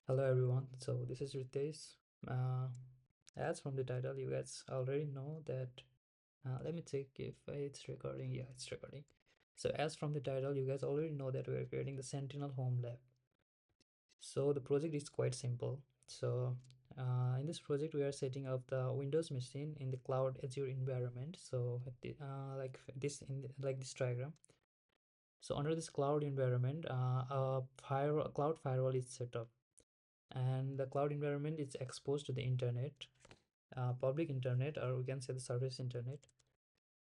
Hello everyone. So this is Ritesh. Uh, as from the title, you guys already know that. Let me check if it's recording. Yeah, it's recording. So as from the title, you guys already know that we are creating the Sentinel Home Lab. So the project is quite simple. So in this project, we are setting up the Windows machine in the cloud Azure environment. So like this like this diagram. So under this cloud environment, a cloud firewall is set up, and the cloud environment is exposed to the internet, public internet, or we can say the service internet.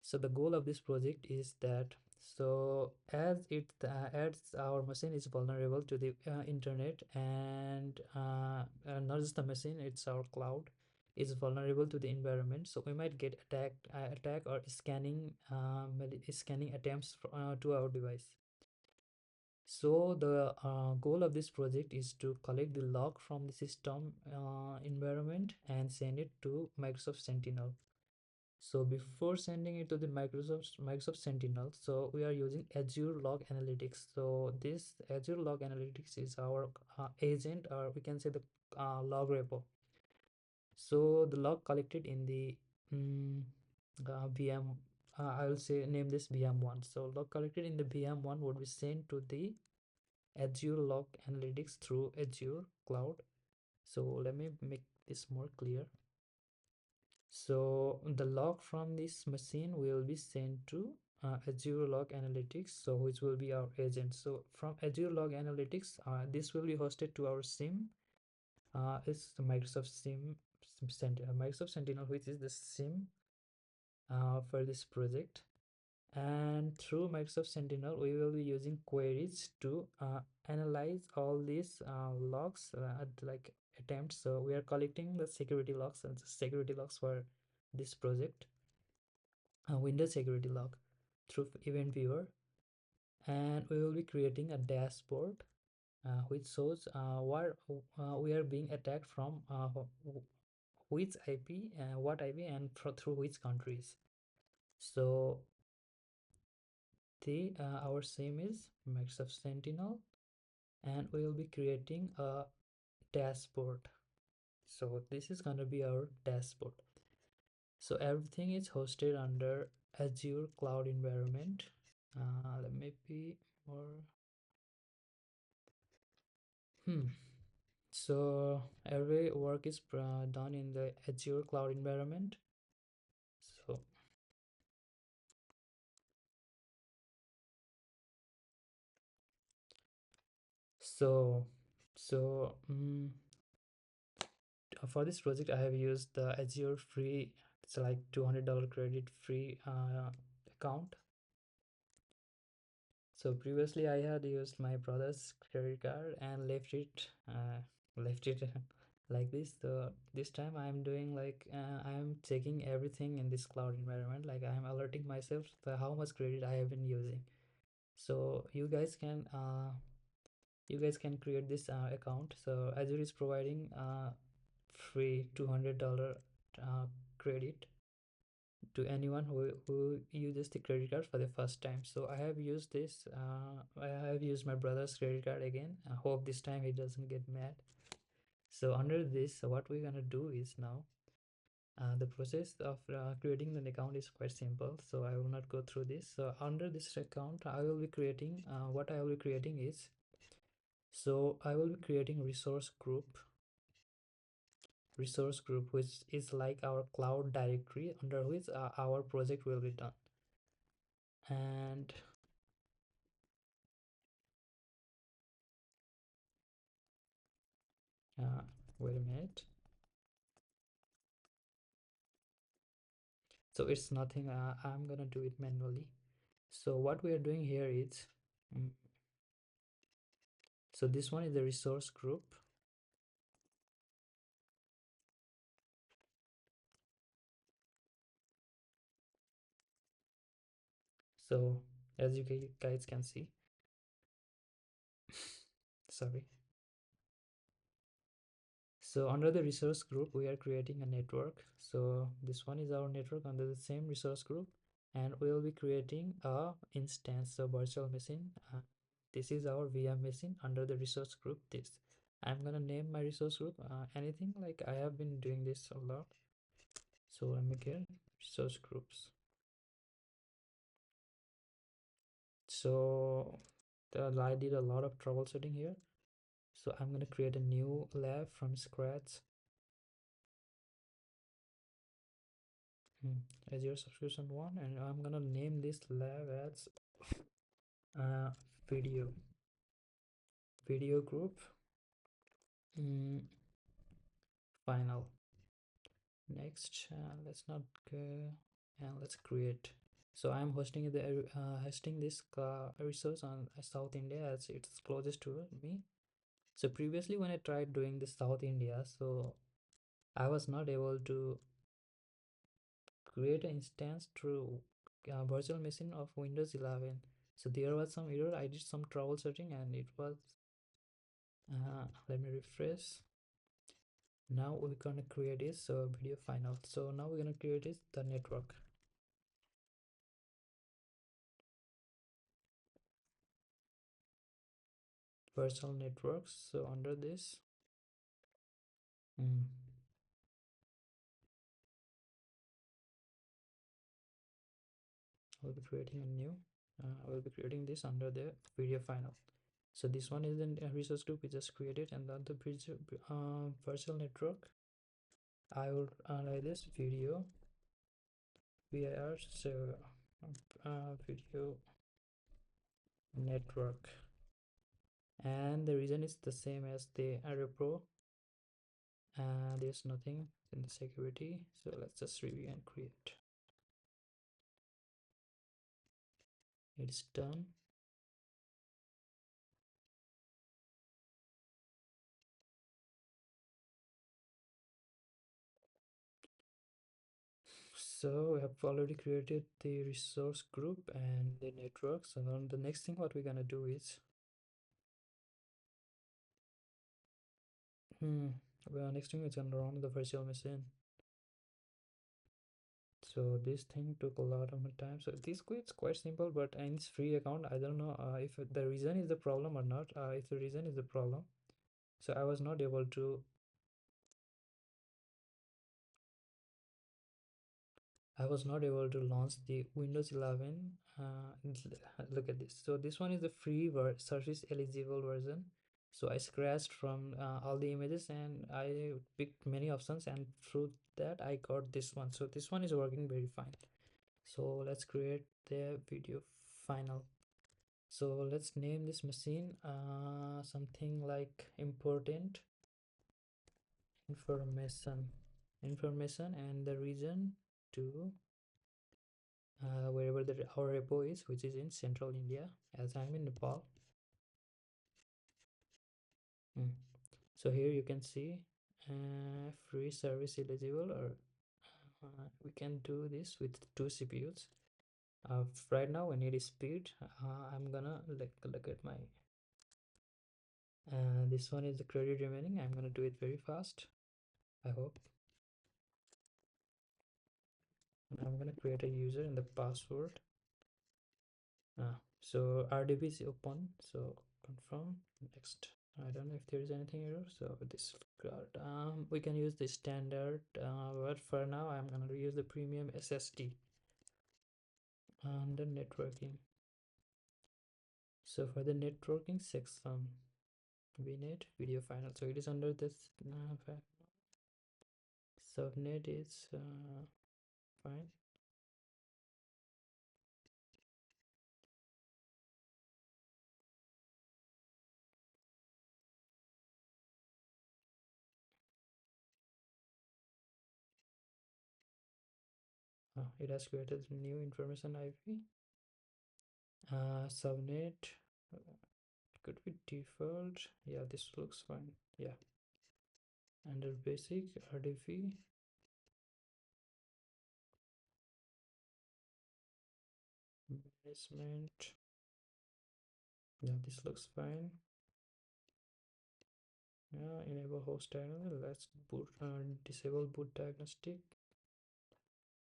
So the goal of this project is that, so as our machine is vulnerable to the internet, and not just the machine, it's our cloud is vulnerable to the environment, so we might get attack or scanning attempts to our device. So the goal of this project is to collect the log from the system environment and send it to Microsoft Sentinel. So before sending it to the Microsoft Sentinel, so we are using Azure Log Analytics. So this Azure Log Analytics is our agent, or we can say the log repo. So the log collected in the mm, VM, I will say name this VM1. So log collected in the VM1 would be sent to the Azure Log Analytics through Azure Cloud. So let me make this more clear. So the log from this machine will be sent to Azure Log Analytics, so which will be our agent. So from Azure Log Analytics, this will be hosted to our SIM. It's the Microsoft Sentinel, which is the SIM for this project. And through Microsoft Sentinel, we will be using queries to analyze all these logs, like attempts. So we are collecting the security logs, and the security logs for this project, Windows security log, through event viewer. And we will be creating a dashboard which shows where we are being attacked from, which IP, what IP, and through which countries. So the our SIM is Microsoft Sentinel, and we will be creating a dashboard. So this is going to be our dashboard. So everything is hosted under Azure cloud environment. Let me be more. So every work is done in the Azure cloud environment. So so so for this project, I have used the Azure free. It's like $200 credit free account. So previously I had used my brother's credit card and left it like this. So this time I'm doing like I'm checking everything in this cloud environment. Like I'm alerting myself to how much credit I have been using. So you guys can create this account. So Azure is providing free $200 credit to anyone who uses the credit card for the first time. So I have used this. I have used my brother's credit card again. I hope this time he doesn't get mad. So under this, so what we're gonna do is now, the process of creating an account is quite simple. So I will not go through this. So under this account, I will be creating. What I will be creating is, so I will be creating resource group, which is like our cloud directory under which our project will be done. And uh, wait a minute. So it's nothing, I'm gonna do it manually. So what we are doing here is, mm, so this one is the resource group. So as you guys can see, sorry. So under the resource group, we are creating a network. So this one is our network under the same resource group, and we will be creating a instance, so virtual machine. This is our VM machine under the resource group this. I'm gonna name my resource group anything, like I have been doing this a lot. So let me get resource groups. So I did a lot of troubleshooting here. So I'm gonna create a new lab from scratch. Azure subscription one, and I'm gonna name this lab as uh, video video group final. Next, let's not go, and let's create. So I'm hosting this resource on South India as it's closest to me. So previously when I tried doing the South India, so I was not able to create an instance through virtual machine of Windows 11. So there was some error. I did some troubleshooting and it was let me refresh. Now we're gonna create this video final. So now we're gonna create this the network, virtual networks. So under this mm, we'll be creating a new we'll be creating this under the video final. So this one is the resource group we just created, and then the virtual network I will like this video VIR. So video network, and the reason is the same as the Arrow Pro. There's nothing in the security, so let's just review and create. It's done. So we have already created the resource group and the network. So now the next thing what we're gonna do is well, next thing is gonna run the virtual machine. So this thing took a lot of my time. So this quit's quite simple, but in this free account, I don't know if the reason is the problem or not. If the reason is the problem, so I was not able to launch the Windows 11. Look at this. So this one is the free service eligible version. So I scratched from all the images and I picked many options, and through that I got this one. So this one is working very fine. So let's create the video final. So let's name this machine something like important information, and the region to wherever our repo is, which is in central India, as I'm in Nepal. So here you can see free service eligible, or we can do this with 2 CPUs. Right now we need speed. I'm gonna look at my this one is the credit remaining. I'm gonna do it very fast, I hope. I'm gonna create a user and the password. So RDB is open, so confirm. Next. I don't know if there is anything error. So this card, we can use the standard, but for now I'm gonna use the premium SSD. And the networking. So for the networking section, we need video final. So it is under this subnet is fine. It has created new information IP. Subnet could be default. Yeah, this looks fine. Yeah, under basic RDV. Management. Yeah, this looks fine. Yeah, enable host diagnostic. Let's disable boot diagnostic.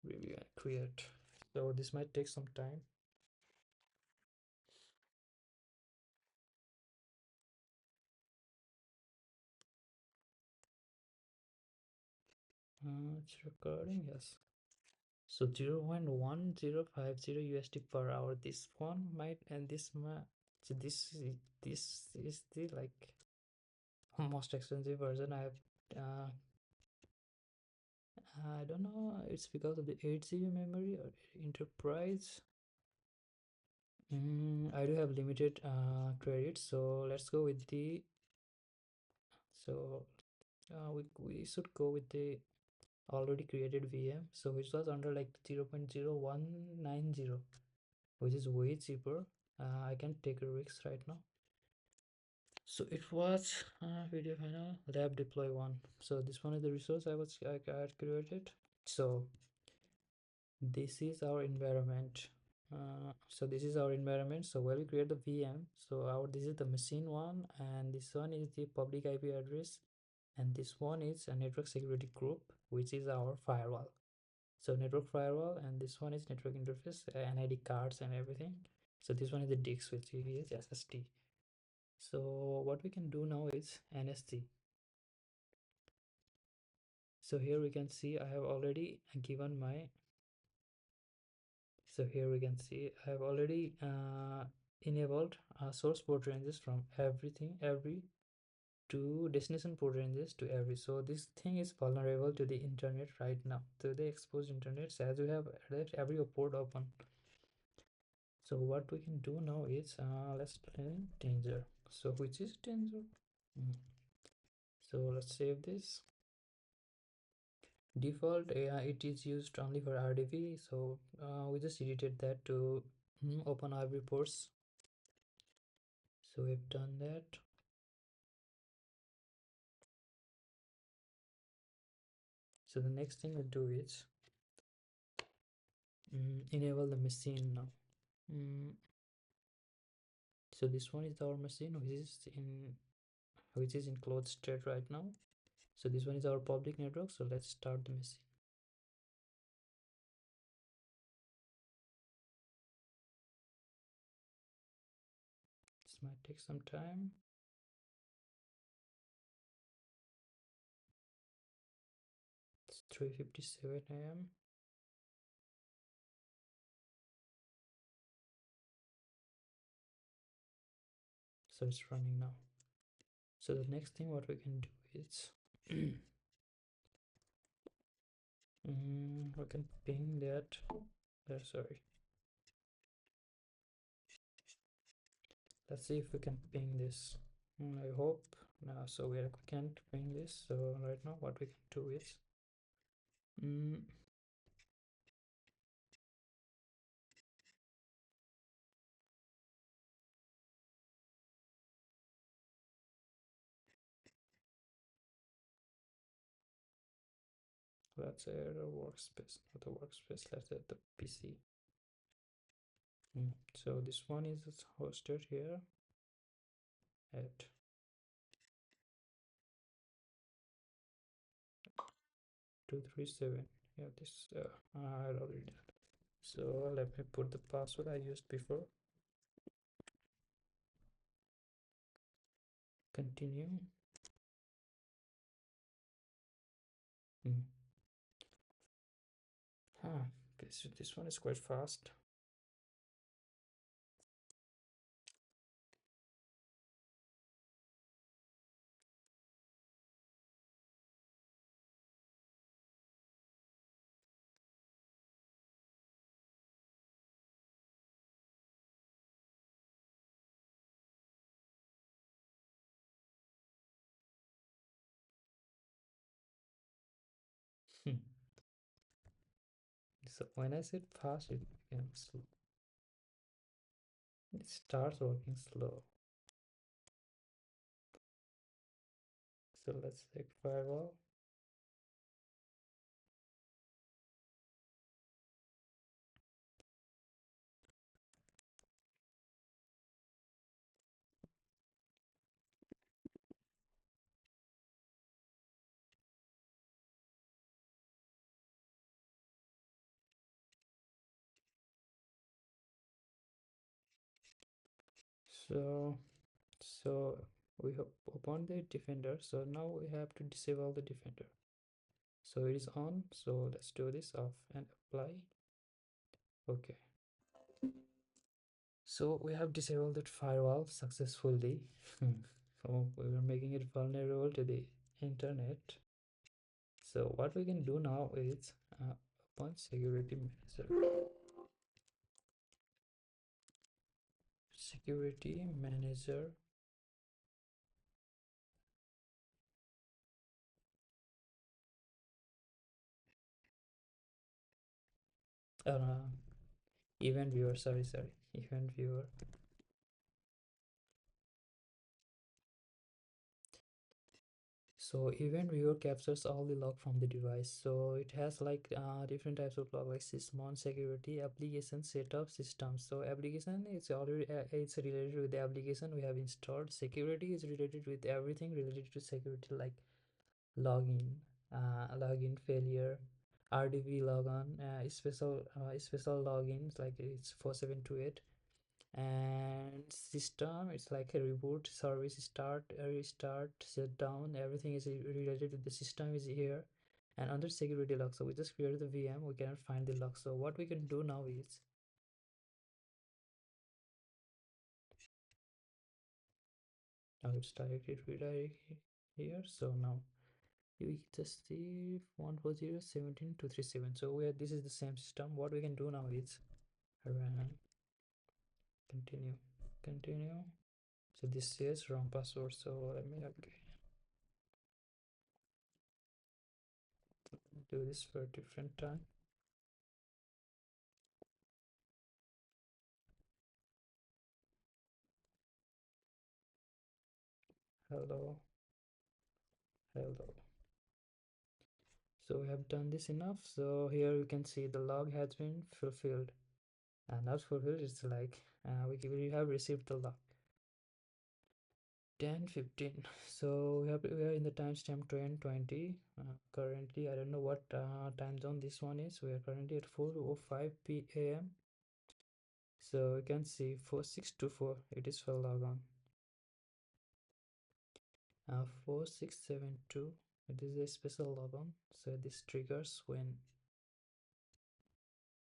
Review and create. So this might take some time. It's recording, yes. So 0.1050 USD per hour. This one might, and this might. So this is the like most expensive version I have. I don't know. It's because of the 8 GB memory or enterprise. I do have limited credit, so let's go with the. So we should go with the already created VM. So which was under like 0.0190, which is way cheaper. I can take a risk right now. So it was video final lab deploy one. So this one is the resource I had created. So this is our environment. So this is our environment. So where we create the VM, so our this is the machine one, and this one is the public IP address, and this one is a network security group, which is our firewall. So network firewall, and this one is network interface, NID cards and everything. So this one is the disk, which is SSD. So what we can do now is NSC. So here we can see I have already given my. So here we can see I have already enabled source port ranges from every to destination port ranges to every. So this thing is vulnerable to the internet right now, to the exposed internet, as we have left every port open. So what we can do now is let's learn danger. So which is danger? So let's save this. Default it is used only for RDP, so we just edited that to open our reports. So we've done that. So the next thing we do is enable the machine now. So this one is our machine which is in closed state right now. So this one is our public network. So let's start the machine. This might take some time. It's 3:57 a.m. So it's running now. So the next thing what we can do is we can ping that. Sorry. Let's see if we can ping this. I hope. No, so we can't ping this. So right now what we can do is let's add a workspace, not a workspace. Let's add the PC. So this one is hosted here at 237. Yeah, this I already did. So let me put the password I used before. Continue. This one is quite fast. So when I said fast, it becomes slow. It starts working slow. So let's take firewall. So we have opened the defender. So now we have to disable the defender. So it is on, so let's do this off and apply. Okay, so we have disabled that firewall successfully. So we were making it vulnerable to the internet. So what we can do now is open security manager. Security manager. uh, Event viewer, sorry, event viewer. So event viewer captures all the log from the device. So it has like different types of log, like sysmon, security, application, setup, system. So application is already it's related with the application we have installed. Security is related with everything related to security, like login, login failure, rdv logon, special logins, like it's 4728. And system, it's like a reboot, service start, restart, shutdown, everything is related to the system is here. And under security log, so we just created the VM, we cannot find the log. So what we can do now is, now it's directed redirect here. So now you just see 140.17.237. So we are, this is the same system. What we can do now is run, continue, continue. So this says wrong password, so let me do this for a different time. Hello, hello. So we have done this enough. So here you can see the log has been fulfilled, and not fulfilled, it's like we have received the log 10:15. So we are in the timestamp 2020. Currently I don't know what time zone this one is. We are currently at 4:05 p.m. So you can see 4624, it is for logon. 4672, it is a special logon. So this triggers when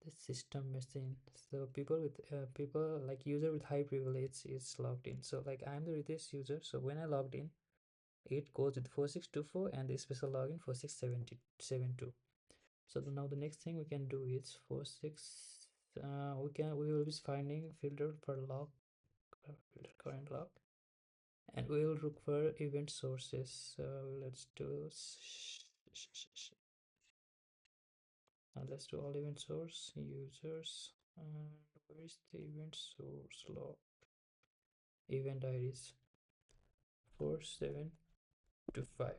the system machine, so people with people like user with high privilege is logged in. So like I'm the Ritesh user, so when I logged in, it goes with 4624 and the special login 4672. So now the next thing we can do is 46 we will be finding filter for log, filter current log, and we will look for event sources. So let's do let's do all event source users. And where is the event source log? Event IDs 4725.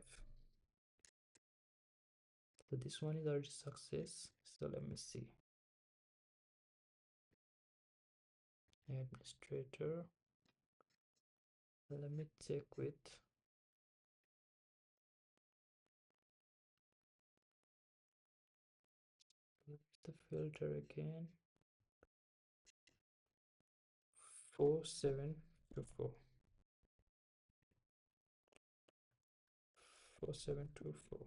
So this one is already success. So let me see. Administrator. Let me check with the filter again. 4724. 4724.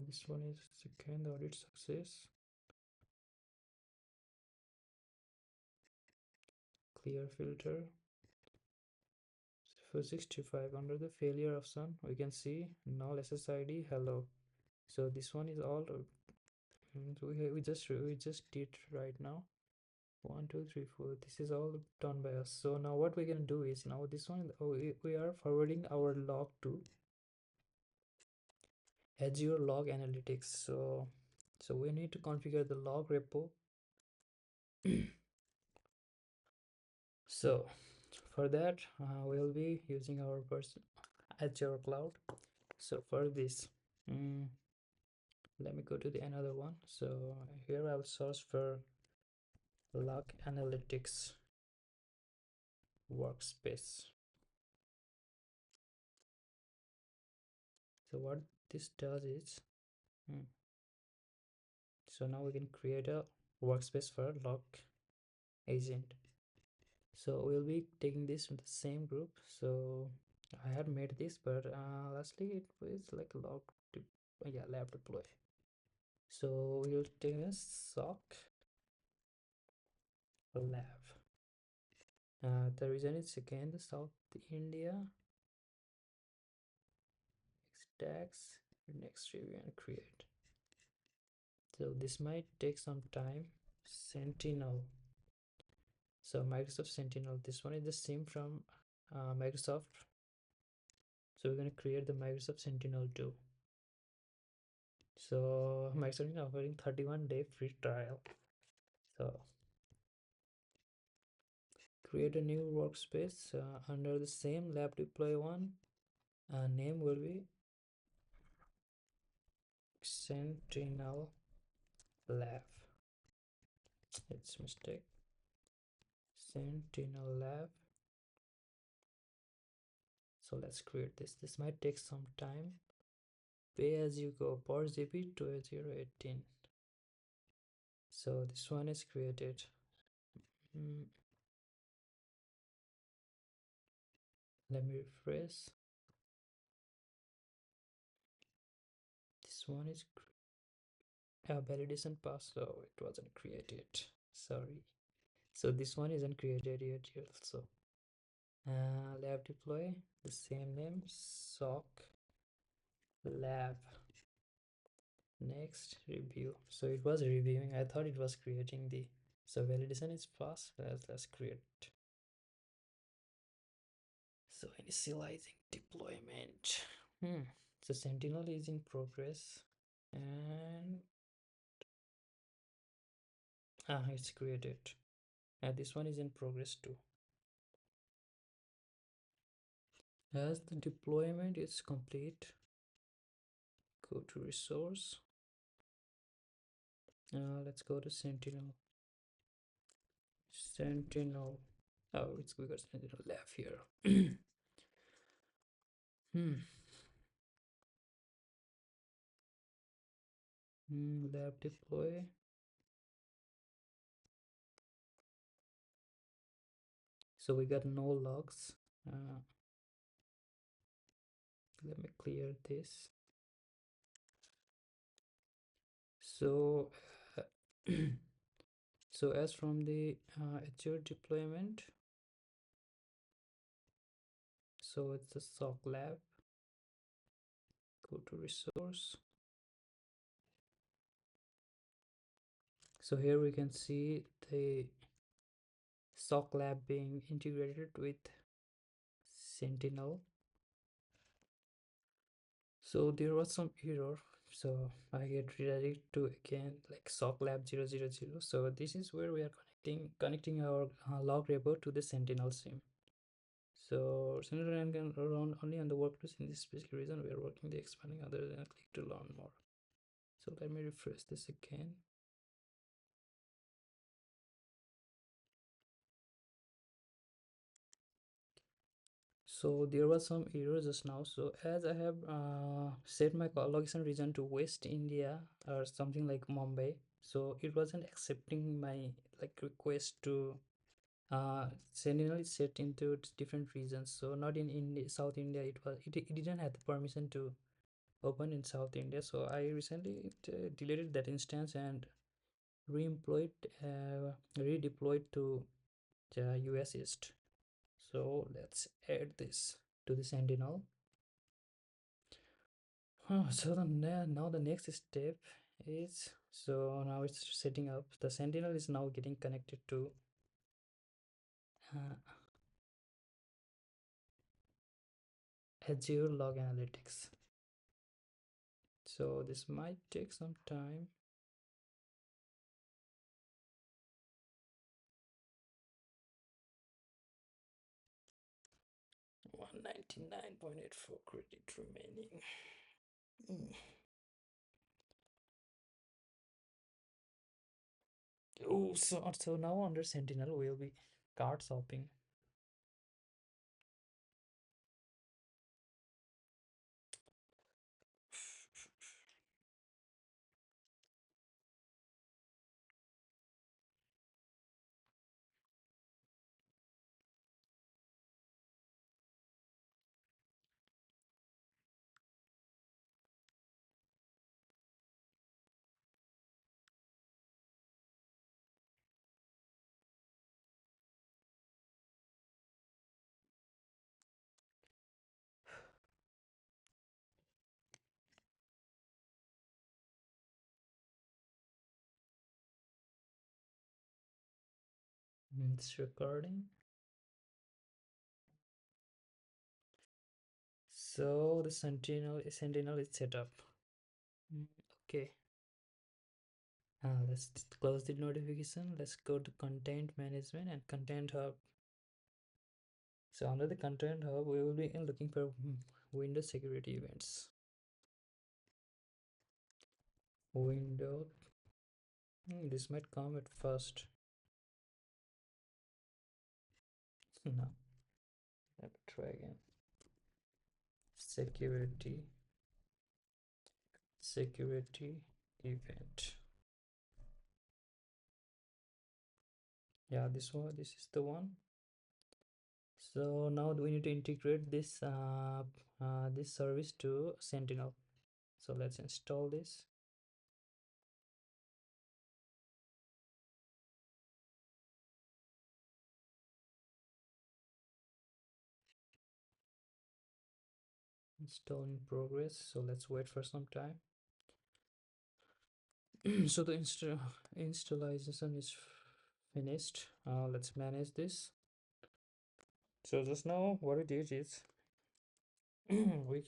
This one is second audit success. Clear filter. 465, under the failure option we can see null SSID hello. So this one is all so we just did right now. 1 2 3 4, this is all done by us. So now what we can do is, now this one we are forwarding our log to Azure Log Analytics. So we need to configure the log repo. So for that we'll be using our person Azure Cloud. So for this let me go to the another one. So here I'll search for log analytics workspace. So what this does is so now we can create a workspace for log agent. So we'll be taking this from the same group. So I had made this, but lastly it was like log to yeah, lab deploy. So we'll take a sock lab. The reason is again the South India stacks. Next review and create. So this might take some time. Sentinel. So Microsoft Sentinel. This one is the same from Microsoft. So we're going to create the Microsoft Sentinel too. So Microsoft is offering 31-day free trial. So create a new workspace under the same lab deploy one. Name will be Sentinel Lab. It's mistake. Sentinel Lab. So let's create this. This might take some time. Pay as you go. Per GB 2018. So this one is created. Let me refresh. This one is validation pass. So it wasn't created. Sorry. So this one isn't created yet also. Lab deploy, the same name, sock lab. Next review. So it was reviewing. I thought it was creating the. So validation is fast. Let's create. So initializing deployment. So Sentinel is in progress, and it's created. And this one is in progress too. As the deployment is complete, go to resource. Let's go to Sentinel. Sentinel. Oh, we got Sentinel lab here. Lab deploy. So we got no logs. Let me clear this. So so as from the Azure deployment, so it's a sock lab. Go to resource. So here we can see the sock lab being integrated with Sentinel. So there was some error, so I get redirected to again like sock lab 000. So this is where we are connecting our log repo to the Sentinel sim. So Sentinel can run only on the workloads. In this specific reason we are working the expanding other than click to learn more. So let me refresh this again. So there was some error just now. So as I have set my location region to West India or something like Mumbai, so it wasn't accepting my like request to Sentinel is set into different regions. So not in South India, it didn't have the permission to open in South India. So I recently deleted that instance and redeployed to the US East. So let's add this to the Sentinel. So now the next step is, so now it's setting up. The Sentinel is now getting connected to Azure Log Analytics. So this might take some time. $199.84 credit remaining. Oh, so now under Sentinel we'll be card swapping. It's recording. So the Sentinel is set up. Okay. Let's close the notification. Let's go to content management and content hub. So under the content hub, we will be looking for Windows security events. Windows. This might come at first. No. Let me try again. Security event. Yeah, this is the one. So now we need to integrate this service to Sentinel. So let's install this. Install in progress. So let's wait for some time. So the installation is finished. Let's manage this. So just now what we did is we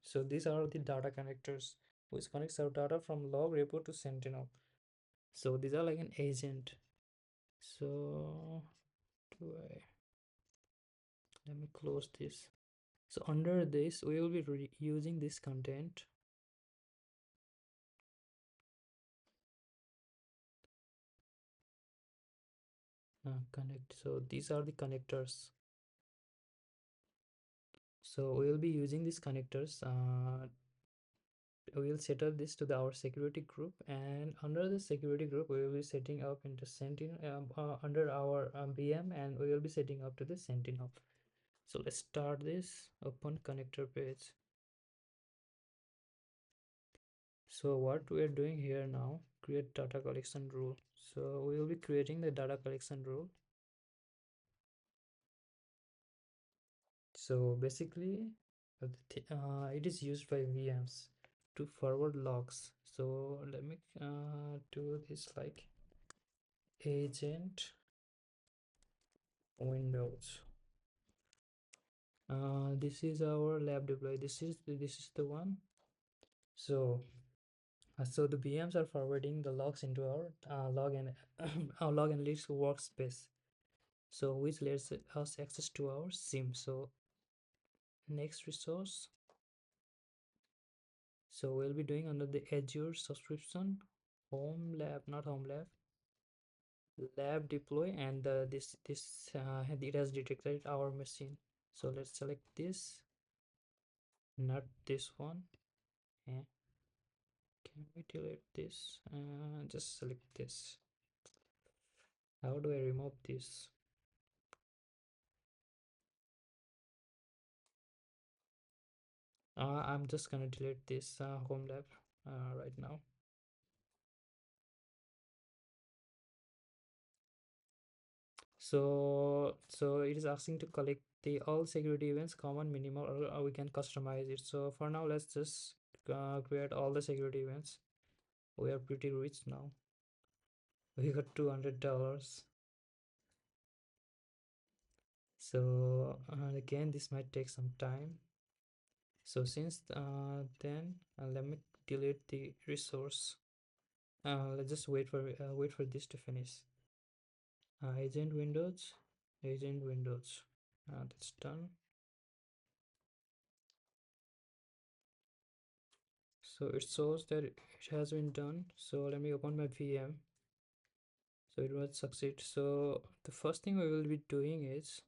so these are the data connectors which connects our data from log repo to Sentinel. So these are like an agent. So let me close this. So under this we will be using this content. Connect. So these are the connectors. So we will be using these connectors. We will set up this to our security group, and under the security group we will be setting up into Sentinel under our VM, and we will be setting up to the Sentinel. So let's start this. Open connector page. So what we are doing here now, create data collection rule. So we will be creating the data collection rule. So basically it is used by VMs to forward logs. So let me do this like agent Windows. This is our lab deploy. This is the one. So so the VMs are forwarding the logs into our log and our log analytics workspace, so which lets us access to our SIM. So next resource, so we'll be doing under the Azure subscription, home lab, not home lab, lab deploy, and this it has detected our machine. So let's select this, not this one. Yeah. Can we delete this? Just select this. How do I remove this? I'm just gonna delete this home lab right now. So it is asking to collect the all security events, common, minimal, or we can customize it. So for now, let's just create all the security events. We are pretty rich now. We got $200. So again, this might take some time. So since then, let me delete the resource. Let's just wait for this to finish. Agent Windows, agent Windows. That's done. So it shows that it has been done. So let me open my VM. So it was succeed. So the first thing we will be doing is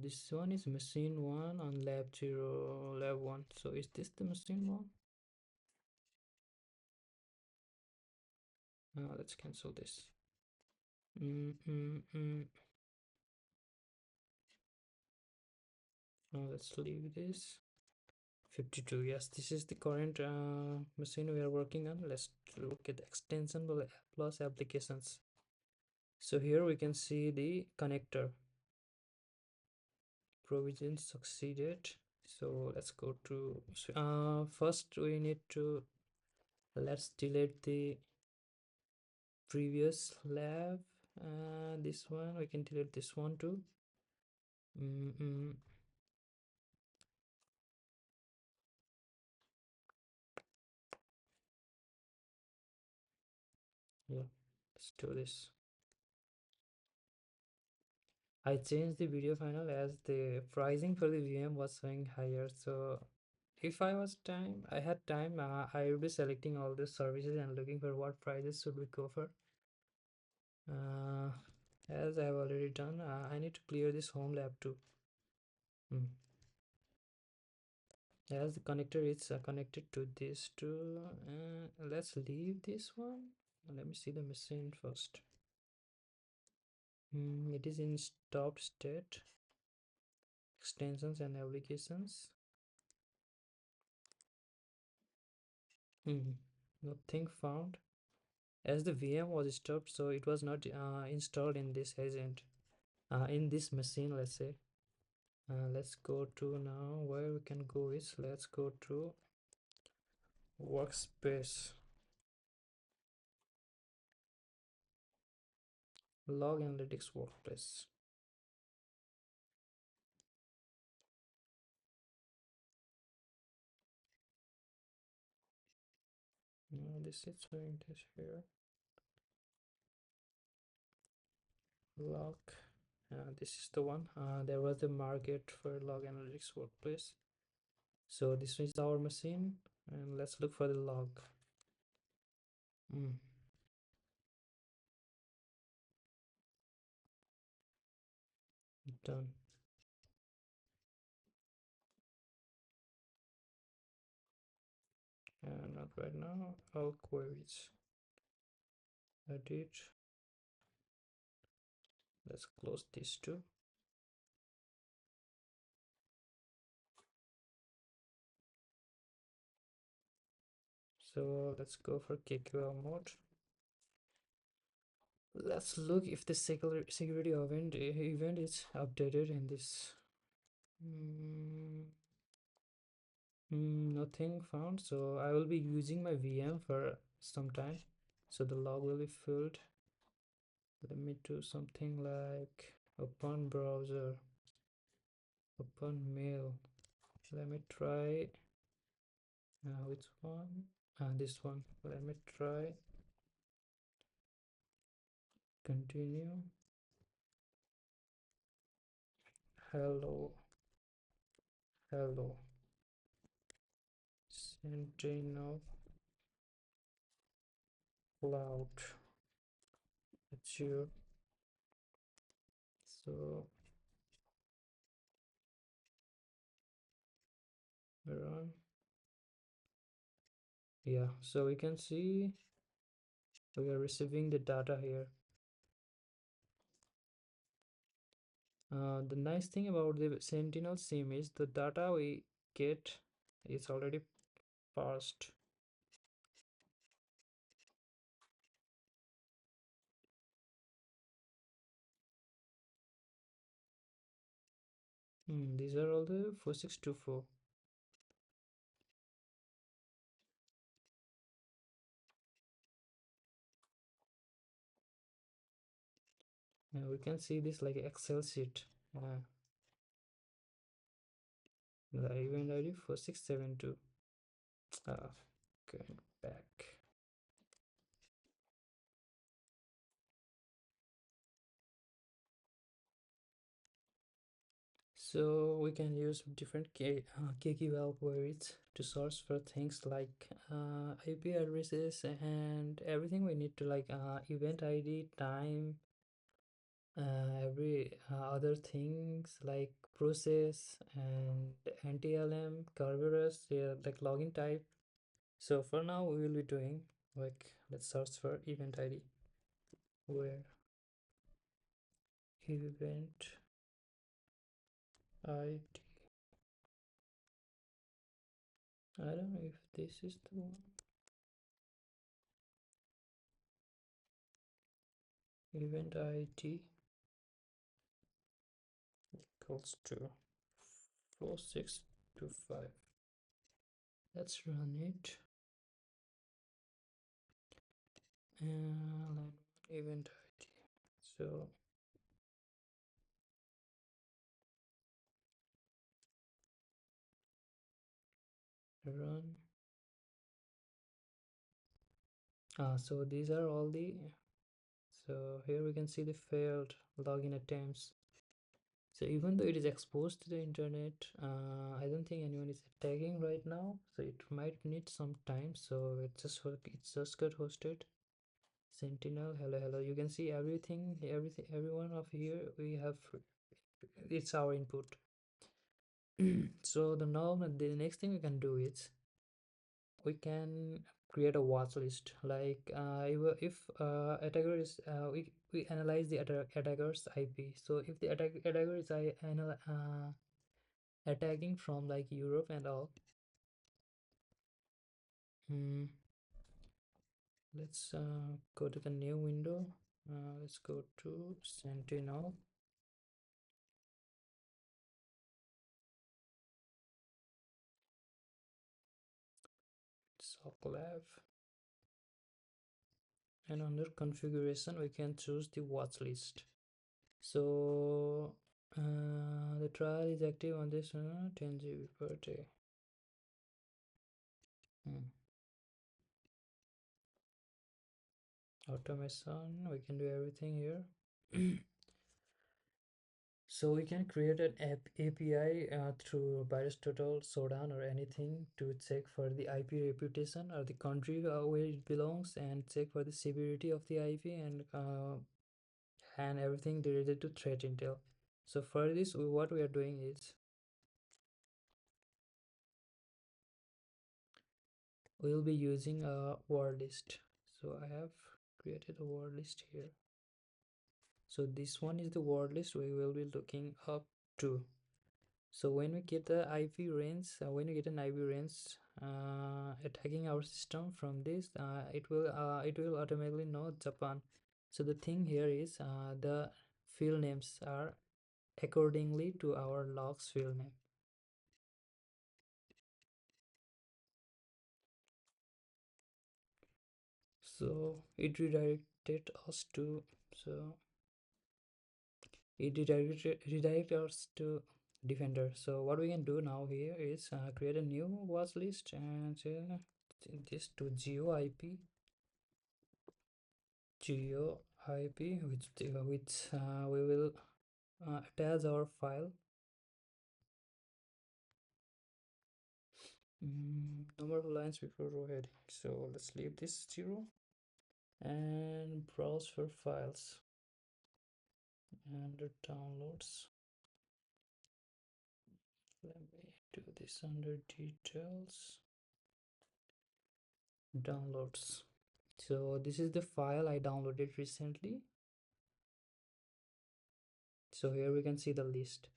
this one is machine 1 on lab 0, lab 1. So is this the machine 1? Let's cancel this. Let's leave this. 52. Yes, this is the current machine we are working on. Let's look at the extension plus applications. So here we can see the connector provision succeeded. So let's go to first we need to, let's delete the previous lab. This one we can delete, this one too. Yeah, let's do this. I changed the video final as the pricing for the VM was showing higher. So if I had time, I would be selecting all the services and looking for what prices should we go for. Uh, as I have already done, I need to clear this home lab too. As the connector is connected to this too, let's leave this one. Let me see the machine first. It is in stopped state, extensions and applications. Nothing found, as the VM was stopped, so it was not installed in this agent, in this machine, let's say. Let's go to now where we can go is, let's go to workspace, log analytics workplace. This is showing this here. Log, this is the one. There was a market for log analytics workplace, so this is our machine, and let's look for the log. Done. Not right now. All queries. Edit. Let's close these two. So let's go for KQL mode. Let's look if the security event is updated in this. Nothing found, so I will be using my VM for some time, so the log will be filled. Let me do something like open browser, open mail. Let me try which one? This one. Let me try continue. Hello, hello, Sentinel cloud. Azure. So run. Yeah, so we can see we are receiving the data here. The nice thing about the Sentinel SIM is the data we get is already parsed. These are all the 4624. We can see this like Excel sheet. The event ID 4672. Going back. So we can use different KQL queries to source for things like IP addresses and everything we need to, like event ID, time, every other things like process and NTLM, Kerberos, yeah, like login type. So for now we will be doing like, let's search for event ID, where event ID. I don't know if this is the one. Event ID equals to 4625. Let's run it. And event ID. So run. So these are all the, so here we can see the failed login attempts. So even though it is exposed to the internet, I don't think anyone is attacking right now, so it might need some time. So it's just got hosted. Sentinel, hello, hello. You can see everything, everyone of here we have, it's our input. So the next thing we can do is we can create a watch list. Like if attacker is we analyze the attacker's IP. So if the attacker is attacking from like Europe and all, hmm, let's go to the new window. Let's go to Sentinel. Soclab, and under configuration we can choose the watch list. So the trial is active on this 10 GB per day. Automation, we can do everything here. So we can create an API through Total, Sodan, or anything to check for the IP reputation or the country where it belongs, and check for the severity of the IP, and everything related to threat intel. So for this, what we are doing is we will be using a word list. So I have created a word list here. So this one is the word list we will be looking up to. So when we get the IP range, when we get an IP range attacking our system from this, it will automatically know Japan. So the thing here is the field names are accordingly to our logs field name. So it redirected us to, so it redirect us to defender. So what we can do now here is create a new watch list and this to geo IP, which we will attach our file. Number of lines before row heading. So let's leave this 0 and browse for files. Under downloads, let me do this under details, downloads. So this is the file I downloaded recently. So here we can see the list.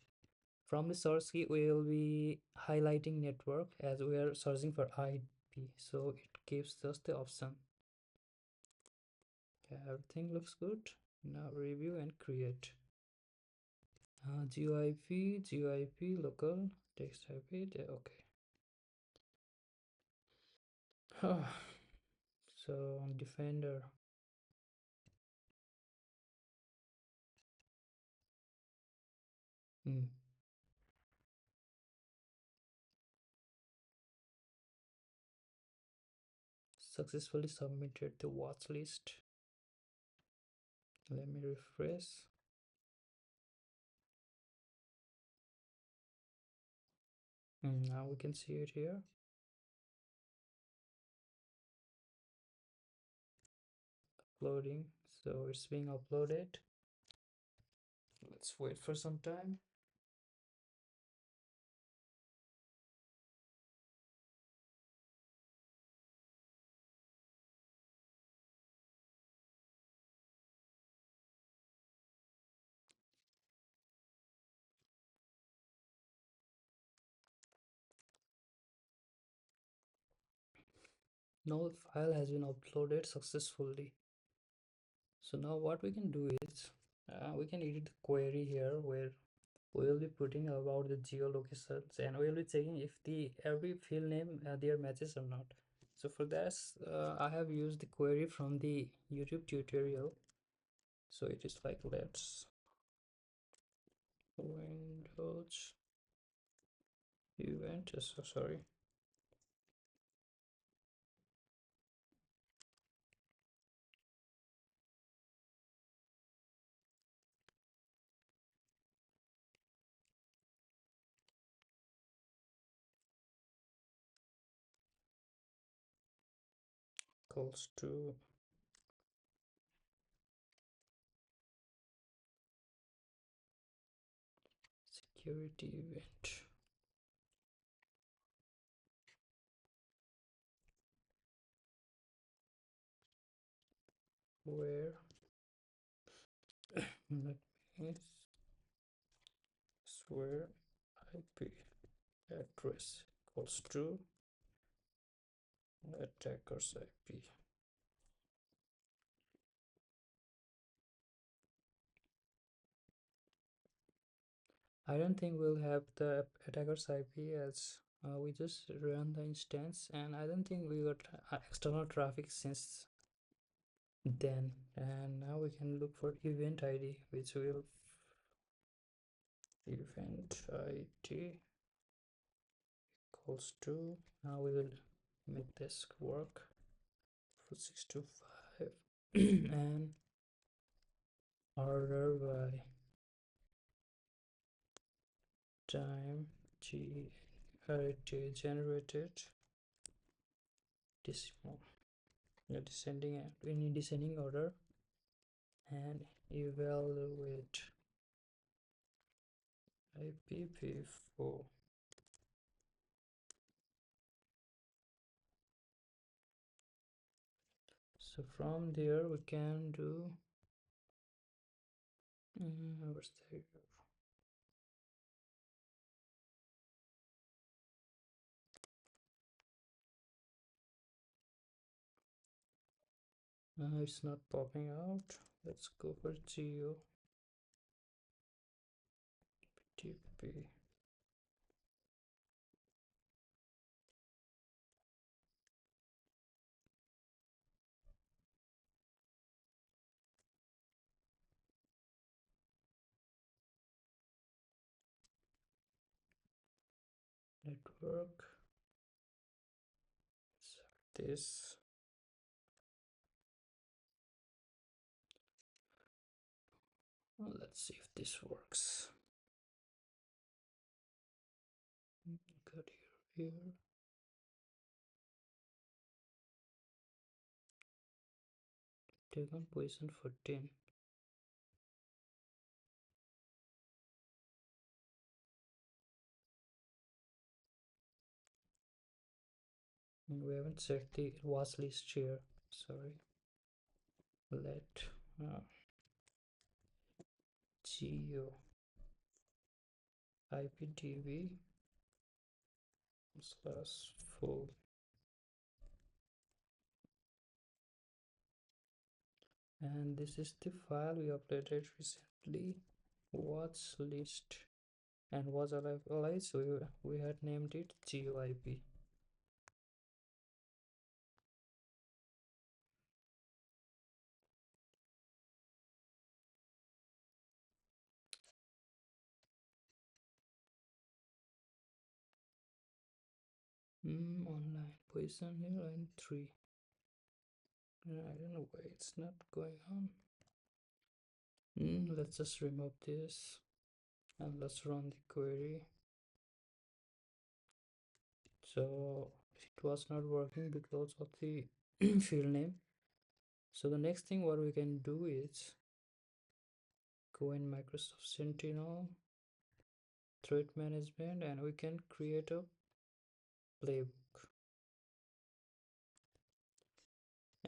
From the source key we will be highlighting network as we are searching for IP, so it gives us the option. Yeah, everything looks good. Now review and create. GeoIP, local, text IP, okay. So defender. Successfully submitted the watch list. Let me refresh. Now we can see it here. Uploading, so it's being uploaded. Let's wait for some time. Now the file has been uploaded successfully. So now what we can do is we can edit the query here, where we will be putting about the geolocations, and we will be checking if the every field name there matches or not. So for this I have used the query from the YouTube tutorial. So it is like let's Windows event, so sorry, equals to security event where let me swear IP address equals to attacker's IP. I don't think we'll have the attacker's IP as we just run the instance, and I don't think we got external traffic since then. And now we can look for event ID, which will event ID equals to, now we will make this work for 625 and order by time generated decimal, descending in descending order, and evaluate IPv4. So from there we can do where's the it's not popping out. Let's go for geo TP. Network. So this, well, let's see if this works. Got here. Take on position 14. We haven't set the watch list here. Sorry. Let geo IPTV slash full, and this is the file we uploaded recently, watch list, and was alive, so we had named it geoip. Online position here, line 3. I don't know why it's not going on. Let's just remove this and let's run the query. So it was not working because of the field name. So the next thing what we can do is go in Microsoft Sentinel threat management, and we can create a playbook,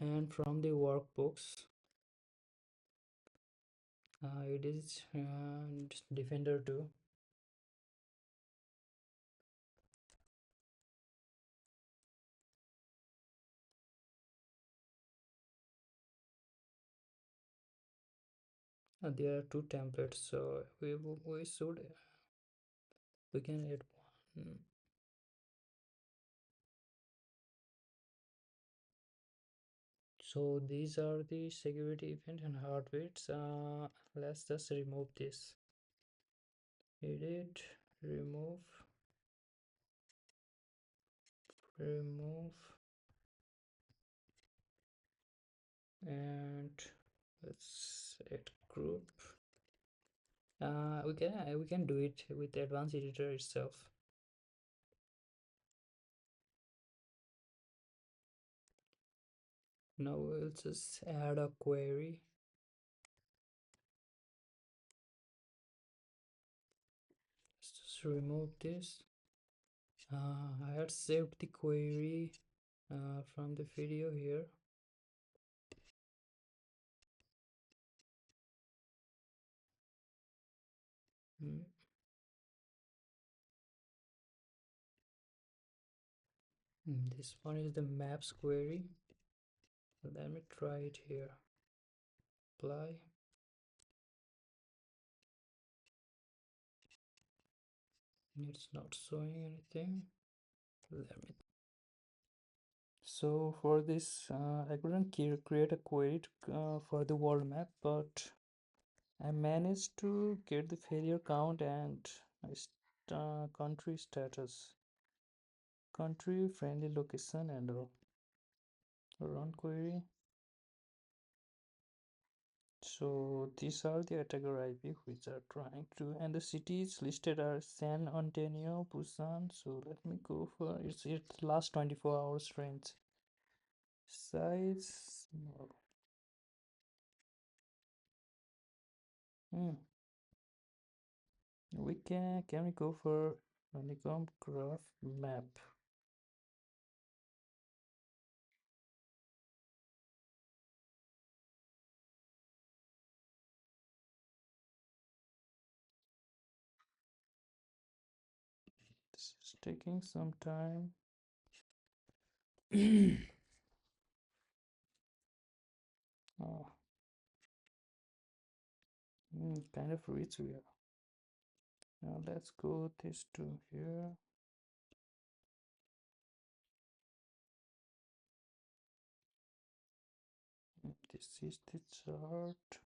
and from the workbooks it is Defender 2. There are two templates, so we can add one. So these are the security event and heartbeats. Let's just remove this. Edit, remove, remove, and let's add group. We can do it with the advanced editor itself. Now we'll just add a query. Let's just remove this. I had saved the query from the video here. Mm. This one is the maps query. Let me try it here. Apply. It's not showing anything. Let me. So for this, I couldn't create a query for the world map, but I managed to get the failure count and country status, country friendly location, and run query. So these are the attacker IP which are trying to, and the cities listed are San Antonio, Busan. So let me go for it's last 24 hours range. Size small. We can we go for honeycomb graph map. This is taking some time. Oh, kind of rich we are. Now let's go this to here. This is the chart.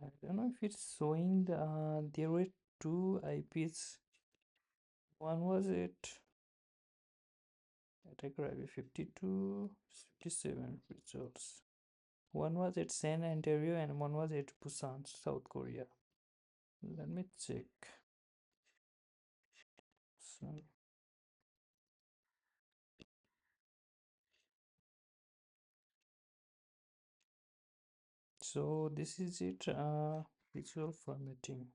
I don't know if it's showing there were two IPs. One was it attacker IP 52, 57 results. One was at San Antonio and one was at Busan, South Korea. Let me check. So this is it, visual formatting.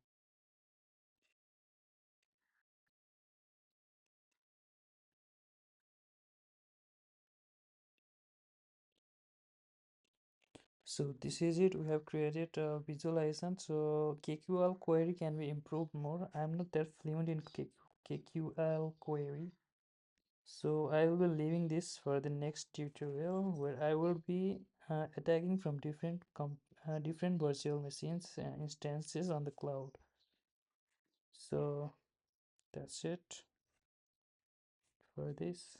So this is it. We have created a visualization. So KQL query can be improved more. I'm not that fluent in KQL query. So I will be leaving this for the next tutorial where I will be attacking from different virtual machines and instances on the cloud. So that's it for this.